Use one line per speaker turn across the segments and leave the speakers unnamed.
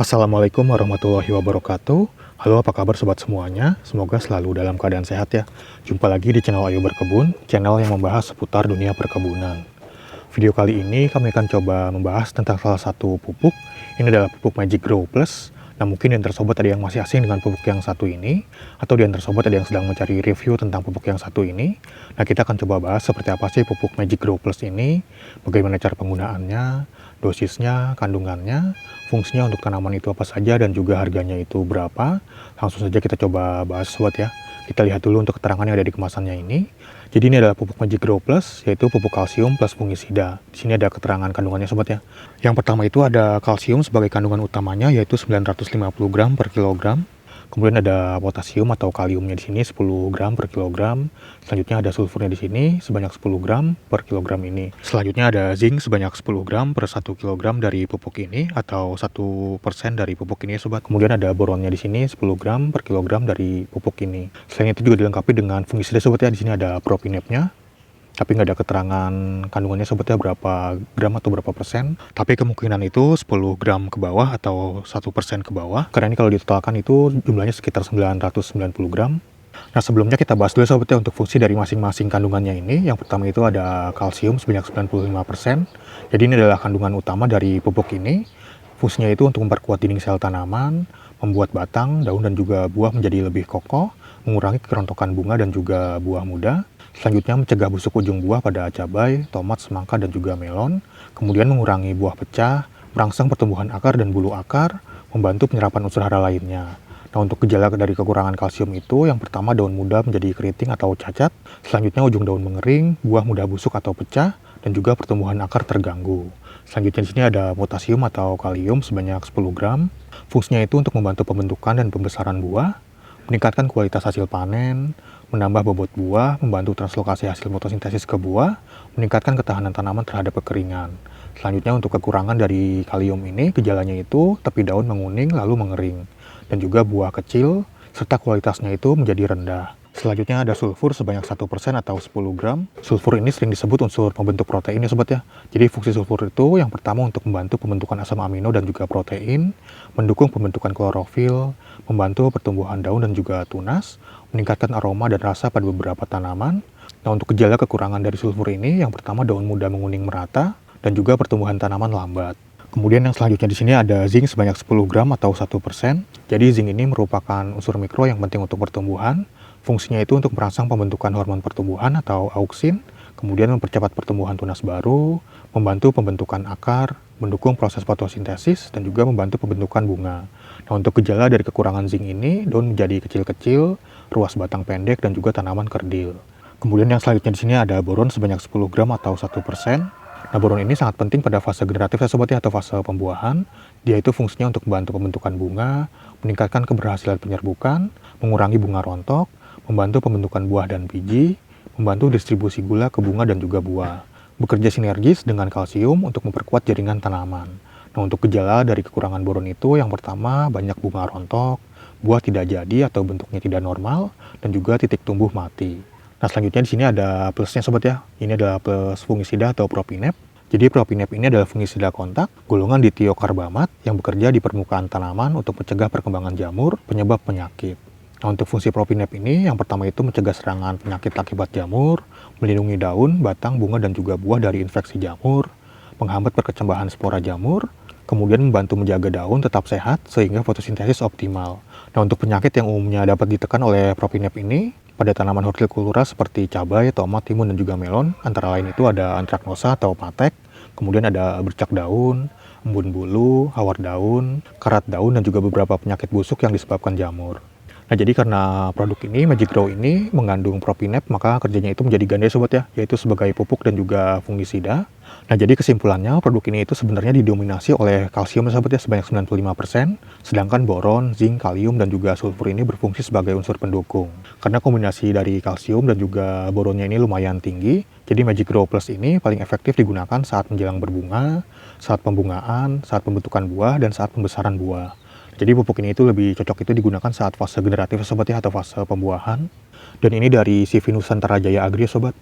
Assalamualaikum warahmatullahi wabarakatuh. Halo, apa kabar sobat semuanya? Semoga selalu dalam keadaan sehat ya. Jumpa lagi di channel Ayo Berkebun, channel yang membahas seputar dunia perkebunan. Video kali ini kami akan coba membahas tentang salah satu pupuk. Ini adalah pupuk Magic Grow Plus. Nah, mungkin di antara sobat ada yang masih asing dengan pupuk yang satu ini, atau di antara sobat ada yang sedang mencari review tentang pupuk yang satu ini. Nah, kita akan coba bahas seperti apa sih pupuk Magic Grow Plus ini, bagaimana cara penggunaannya, dosisnya, kandungannya, fungsinya untuk tanaman itu apa saja, dan juga harganya itu berapa. Langsung saja kita coba bahas sobat ya. Kita lihat dulu untuk keterangan yang ada di kemasannya ini. Jadi ini adalah pupuk Magic Grow Plus, yaitu pupuk kalsium plus fungisida. Di sini ada keterangan kandungannya sobat ya. Yang pertama itu ada kalsium sebagai kandungan utamanya, yaitu 950 gram per kilogram. Kemudian ada potasium atau kaliumnya di sini 10 gram per kilogram. Selanjutnya ada sulfurnya di sini sebanyak 10 gram per kilogram ini. Selanjutnya ada zinc sebanyak 10 gram per 1 kilogram dari pupuk ini, atau 1% dari pupuk ini sobat. Kemudian ada boronnya di sini 10 gram per kilogram dari pupuk ini. Selain itu juga dilengkapi dengan fungisida sobat ya. Di sini ada propinepnya, tapi nggak ada keterangan kandungannya sobatnya berapa gram atau berapa persen. Tapi kemungkinan itu 10 gram ke bawah atau 1% ke bawah, karena ini kalau ditotalkan itu jumlahnya sekitar 990 gram. Nah, sebelumnya kita bahas dulu sobatnya untuk fungsi dari masing-masing kandungannya ini. Yang pertama itu ada kalsium sebanyak 95%. Jadi ini adalah kandungan utama dari pupuk ini. Fungsinya itu untuk memperkuat dinding sel tanaman, membuat batang, daun dan juga buah menjadi lebih kokoh, mengurangi kerontokan bunga dan juga buah muda. Selanjutnya mencegah busuk ujung buah pada cabai, tomat, semangka, dan juga melon. Kemudian mengurangi buah pecah, merangsang pertumbuhan akar dan bulu akar, membantu penyerapan unsur hara lainnya. Nah, untuk gejala dari kekurangan kalsium itu, yang pertama daun muda menjadi keriting atau cacat, selanjutnya ujung daun mengering, buah mudah busuk atau pecah, dan juga pertumbuhan akar terganggu. Selanjutnya di sini ada potasium atau kalium sebanyak 10 gram. Fungsinya itu untuk membantu pembentukan dan pembesaran buah, meningkatkan kualitas hasil panen, menambah bobot buah, membantu translokasi hasil fotosintesis ke buah, meningkatkan ketahanan tanaman terhadap kekeringan. Selanjutnya untuk kekurangan dari kalium ini, gejalanya itu tepi daun menguning lalu mengering, dan juga buah kecil, serta kualitasnya itu menjadi rendah. Selanjutnya ada sulfur sebanyak 1% atau 10 gram. Sulfur ini sering disebut unsur pembentuk protein ya sobat ya. Jadi fungsi sulfur itu yang pertama untuk membantu pembentukan asam amino dan juga protein, mendukung pembentukan klorofil, membantu pertumbuhan daun dan juga tunas, meningkatkan aroma dan rasa pada beberapa tanaman. Nah, untuk gejala kekurangan dari sulfur ini, yang pertama daun muda menguning merata, dan juga pertumbuhan tanaman lambat. Kemudian yang selanjutnya di sini ada zinc sebanyak 10 gram atau 1%. Jadi zinc ini merupakan unsur mikro yang penting untuk pertumbuhan. Fungsinya itu untuk merangsang pembentukan hormon pertumbuhan atau auksin, kemudian mempercepat pertumbuhan tunas baru, membantu pembentukan akar, mendukung proses fotosintesis, dan juga membantu pembentukan bunga. Nah, untuk gejala dari kekurangan zinc ini, daun menjadi kecil-kecil, ruas batang pendek, dan juga tanaman kerdil. Kemudian yang selanjutnya di sini ada boron sebanyak 10 gram atau 1%. Nah, boron ini sangat penting pada fase generatif ya sobat ya, atau fase pembuahan. Dia itu fungsinya untuk membantu pembentukan bunga, meningkatkan keberhasilan penyerbukan, mengurangi bunga rontok, membantu pembentukan buah dan biji, membantu distribusi gula ke bunga dan juga buah. Bekerja sinergis dengan kalsium untuk memperkuat jaringan tanaman. Nah, untuk gejala dari kekurangan boron itu, yang pertama banyak bunga rontok, buah tidak jadi atau bentuknya tidak normal, dan juga titik tumbuh mati. Nah, selanjutnya di sini ada plusnya sobat ya. Ini adalah plus fungisida atau propinep. Jadi propinep ini adalah fungisida kontak, golongan ditiokarbamat yang bekerja di permukaan tanaman untuk mencegah perkembangan jamur, penyebab penyakit. Nah, untuk fungsi propinep ini, yang pertama itu mencegah serangan penyakit akibat jamur, melindungi daun, batang, bunga, dan juga buah dari infeksi jamur, menghambat perkecambahan spora jamur, kemudian membantu menjaga daun tetap sehat sehingga fotosintesis optimal. Nah, untuk penyakit yang umumnya dapat ditekan oleh propinep ini pada tanaman hortikultura seperti cabai, tomat, timun, dan juga melon, antara lain itu ada antraknosa atau patek, kemudian ada bercak daun, embun bulu, hawar daun, karat daun, dan juga beberapa penyakit busuk yang disebabkan jamur. Nah, jadi karena produk ini, Magic Grow ini mengandung propinep, maka kerjanya itu menjadi ganda sobat ya, yaitu sebagai pupuk dan juga fungisida. Nah, jadi kesimpulannya produk ini itu sebenarnya didominasi oleh kalsium sobat ya sebanyak 95%, sedangkan boron, zinc, kalium, dan juga sulfur ini berfungsi sebagai unsur pendukung. Karena kombinasi dari kalsium dan juga boronnya ini lumayan tinggi, jadi Magic Grow Plus ini paling efektif digunakan saat menjelang berbunga, saat pembungaan, saat pembentukan buah, dan saat pembesaran buah. Jadi pupuk ini itu lebih cocok itu digunakan saat fase generatif sobat ya, atau fase pembuahan. Dan ini dari CV Nusantara Jaya Agri sobat.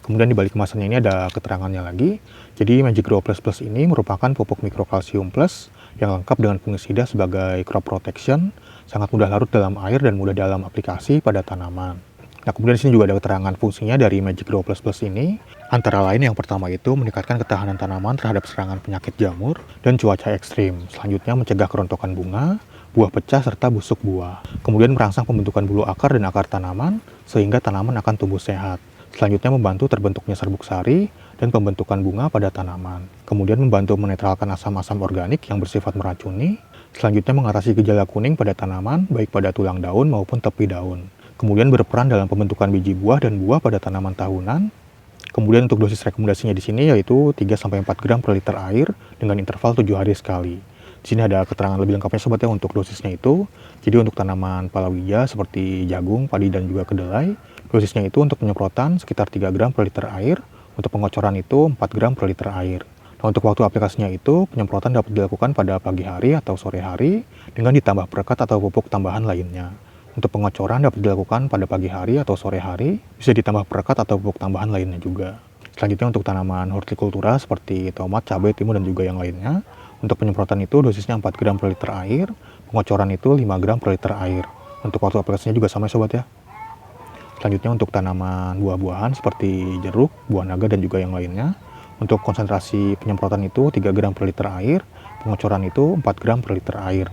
Kemudian di balik kemasannya ini ada keterangannya lagi. Jadi Magic Grow Plus Plus ini merupakan pupuk mikrokalsium plus yang lengkap dengan fungisida sebagai crop protection, sangat mudah larut dalam air dan mudah dalam aplikasi pada tanaman. Nah, kemudian di sini juga ada keterangan fungsinya dari Magic Grow Plus Plus ini. Antara lain yang pertama itu meningkatkan ketahanan tanaman terhadap serangan penyakit jamur dan cuaca ekstrim. Selanjutnya mencegah kerontokan bunga, buah pecah, serta busuk buah. Kemudian merangsang pembentukan bulu akar dan akar tanaman, sehingga tanaman akan tumbuh sehat. Selanjutnya membantu terbentuknya serbuk sari dan pembentukan bunga pada tanaman. Kemudian membantu menetralkan asam-asam organik yang bersifat meracuni. Selanjutnya mengatasi gejala kuning pada tanaman, baik pada tulang daun maupun tepi daun. Kemudian berperan dalam pembentukan biji buah dan buah pada tanaman tahunan. Kemudian untuk dosis rekomendasinya di sini yaitu 3-4 gram per liter air dengan interval 7 hari sekali. Di sini ada keterangan lebih lengkapnya sobat ya untuk dosisnya itu. Jadi untuk tanaman palawija seperti jagung, padi dan juga kedelai, dosisnya itu untuk penyemprotan sekitar 3 gram per liter air, untuk pengocoran itu 4 gram per liter air. Nah, untuk waktu aplikasinya itu, penyemprotan dapat dilakukan pada pagi hari atau sore hari dengan ditambah perekat atau pupuk tambahan lainnya. Untuk pengocoran dapat dilakukan pada pagi hari atau sore hari, bisa ditambah perekat atau pupuk tambahan lainnya juga. Selanjutnya untuk tanaman hortikultura seperti tomat, cabai, timun, dan juga yang lainnya, untuk penyemprotan itu dosisnya 4 gram per liter air, pengocoran itu 5 gram per liter air. Untuk waktu aplikasinya juga sama ya sobat ya. Selanjutnya untuk tanaman buah-buahan seperti jeruk, buah naga, dan juga yang lainnya, untuk konsentrasi penyemprotan itu 3 gram per liter air, pengocoran itu 4 gram per liter air.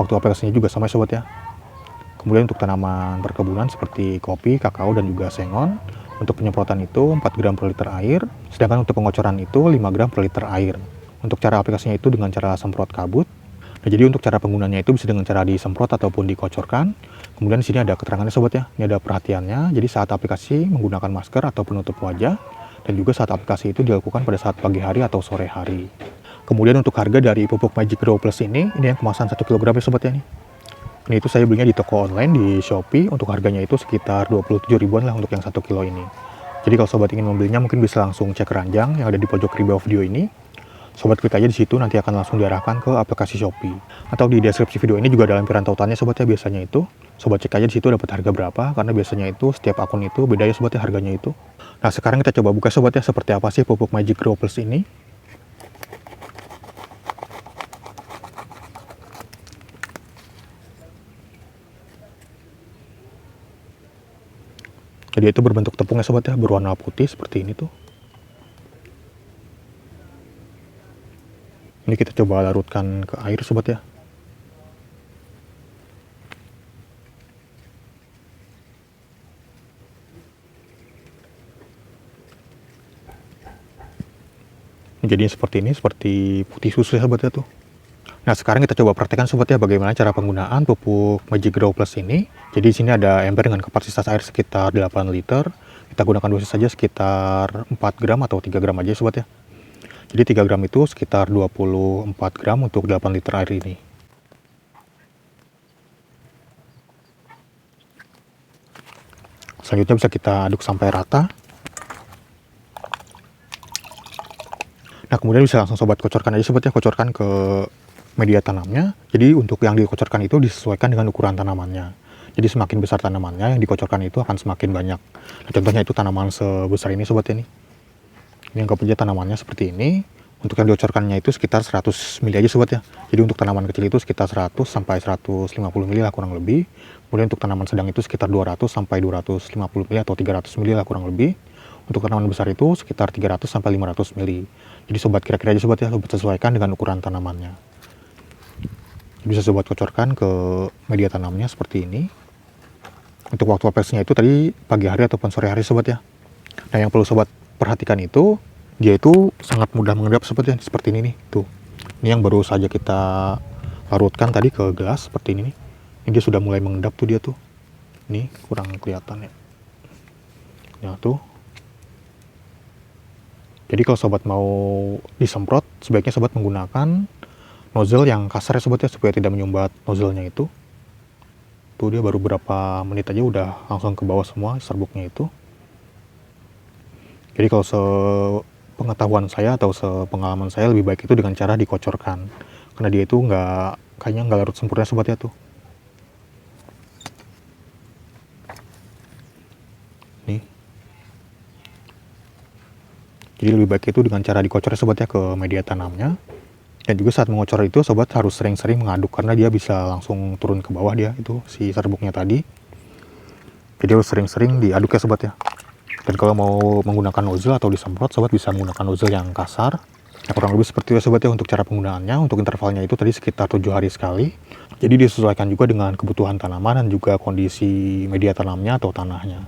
Waktu aplikasinya juga sama ya sobat ya. Kemudian untuk tanaman perkebunan seperti kopi, kakao, dan juga sengon, untuk penyemprotan itu 4 gram per liter air, sedangkan untuk pengocoran itu 5 gram per liter air. Untuk cara aplikasinya itu dengan cara semprot kabut. Nah, jadi untuk cara penggunaannya itu bisa dengan cara disemprot ataupun dikocorkan. Kemudian di sini ada keterangannya sobat ya, ini ada perhatiannya. Jadi saat aplikasi menggunakan masker atau penutup wajah, dan juga saat aplikasi itu dilakukan pada saat pagi hari atau sore hari. Kemudian untuk harga dari pupuk Magic Grow Plus ini yang kemasan 1 kg ya sobat ya nih. Ini itu saya belinya di toko online di Shopee, untuk harganya itu sekitar 27 ribuan lah untuk yang 1 kilo ini. Jadi kalau sobat ingin membelinya mungkin bisa langsung cek keranjang yang ada di pojok kiri bawah video ini. Sobat klik aja di situ, nanti akan langsung diarahkan ke aplikasi Shopee. Atau di deskripsi video ini juga ada lampiran tautannya sobat ya biasanya itu. Sobat cek aja di situ dapat harga berapa, karena biasanya itu setiap akun itu beda ya sobat ya harganya itu. Nah, sekarang kita coba buka sobat ya seperti apa sih pupuk Magic Grow Plus ini. Jadi itu berbentuk tepung ya sobat ya, berwarna putih seperti ini tuh. Ini kita coba larutkan ke air sobat ya. Jadi seperti ini, seperti putih susu ya sobat ya tuh. Nah, sekarang kita coba praktekkan sobat ya bagaimana cara penggunaan pupuk Magic Grow Plus ini. Jadi di sini ada ember dengan kapasitas air sekitar 8 liter. Kita gunakan dosis saja sekitar 4 gram atau 3 gram aja sobat ya. Jadi 3 gram itu sekitar 24 gram untuk 8 liter air ini. Selanjutnya bisa kita aduk sampai rata. Nah, kemudian bisa langsung sobat kocorkan aja sobat ya, kocorkan ke media tanamnya. Jadi untuk yang dikocorkan itu disesuaikan dengan ukuran tanamannya. Jadi semakin besar tanamannya yang dikocorkan itu akan semakin banyak. Nah, contohnya itu tanaman sebesar ini sobat ya nih. Ini anggap aja tanamannya seperti ini. Untuk yang dikocorkannya itu sekitar 100 mili aja sobat ya. Jadi untuk tanaman kecil itu sekitar 100 sampai 150 mili lah kurang lebih. Kemudian untuk tanaman sedang itu sekitar 200 sampai 250 mili atau 300 mili lah kurang lebih. Untuk tanaman besar itu sekitar 300 sampai 500 mili. Jadi sobat kira-kira aja sobat ya, sobat sesuaikan dengan ukuran tanamannya. Bisa sobat kocorkan ke media tanamnya seperti ini. Untuk waktu aplikasinya itu tadi pagi hari ataupun sore hari sobat ya. Nah, yang perlu sobat perhatikan itu, dia itu sangat mudah mengendap sobat ya, seperti ini nih tuh. Ini yang baru saja kita larutkan tadi ke gelas seperti ini nih. Ini dia sudah mulai mengendap tuh dia tuh. Ini kurang kelihatan ya. Nah tuh. Jadi kalau sobat mau disemprot, sebaiknya sobat menggunakan nozzle yang kasar ya sobat ya, supaya tidak menyumbat nozzle-nya itu. Tuh dia baru berapa menit aja udah langsung ke bawah semua serbuknya itu. Jadi kalau sepengetahuan saya atau sepengalaman saya lebih baik itu dengan cara dikocorkan. Karena dia itu kayaknya nggak larut sempurna sobat ya tuh. Nih. Jadi lebih baik itu dengan cara dikocor sobat ya ke media tanamnya. Dan juga saat mengocor itu sobat harus sering-sering mengaduk karena dia bisa langsung turun ke bawah dia itu si serbuknya tadi. Jadi harus sering-sering diaduk ya sobat ya. Dan kalau mau menggunakan nozzle atau disemprot, sobat bisa menggunakan nozzle yang kasar. Ya, kurang lebih seperti itu sobat ya untuk cara penggunaannya. Untuk intervalnya itu tadi sekitar 7 hari sekali. Jadi disesuaikan juga dengan kebutuhan tanaman dan juga kondisi media tanamnya atau tanahnya.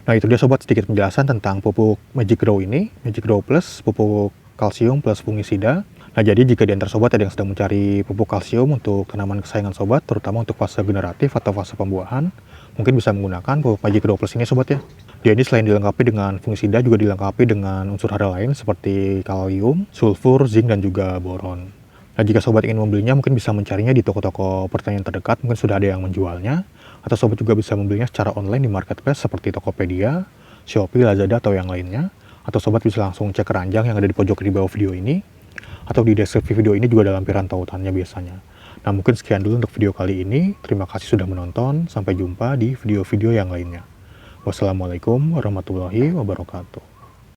Nah itu dia sobat sedikit penjelasan tentang pupuk Magic Grow ini. Magic Grow Plus, pupuk kalsium plus fungisida. Nah jadi jika di antara sobat ada yang sedang mencari pupuk kalsium untuk tanaman kesayangan sobat, terutama untuk fase generatif atau fase pembuahan, mungkin bisa menggunakan pupuk Magic Grow Plus ini sobat ya. Dia ini selain dilengkapi dengan fungisida juga dilengkapi dengan unsur hara lain seperti kalium, sulfur, zinc, dan juga boron. Nah jika sobat ingin membelinya mungkin bisa mencarinya di toko-toko pertanian terdekat, mungkin sudah ada yang menjualnya. Atau sobat juga bisa membelinya secara online di marketplace seperti Tokopedia, Shopee, Lazada, atau yang lainnya. Atau sobat bisa langsung cek keranjang yang ada di pojok di bawah video ini. Atau di deskripsi video ini juga ada lampiran tautannya biasanya. Nah mungkin sekian dulu untuk video kali ini. Terima kasih sudah menonton. Sampai jumpa di video-video yang lainnya. Wassalamualaikum warahmatullahi wabarakatuh.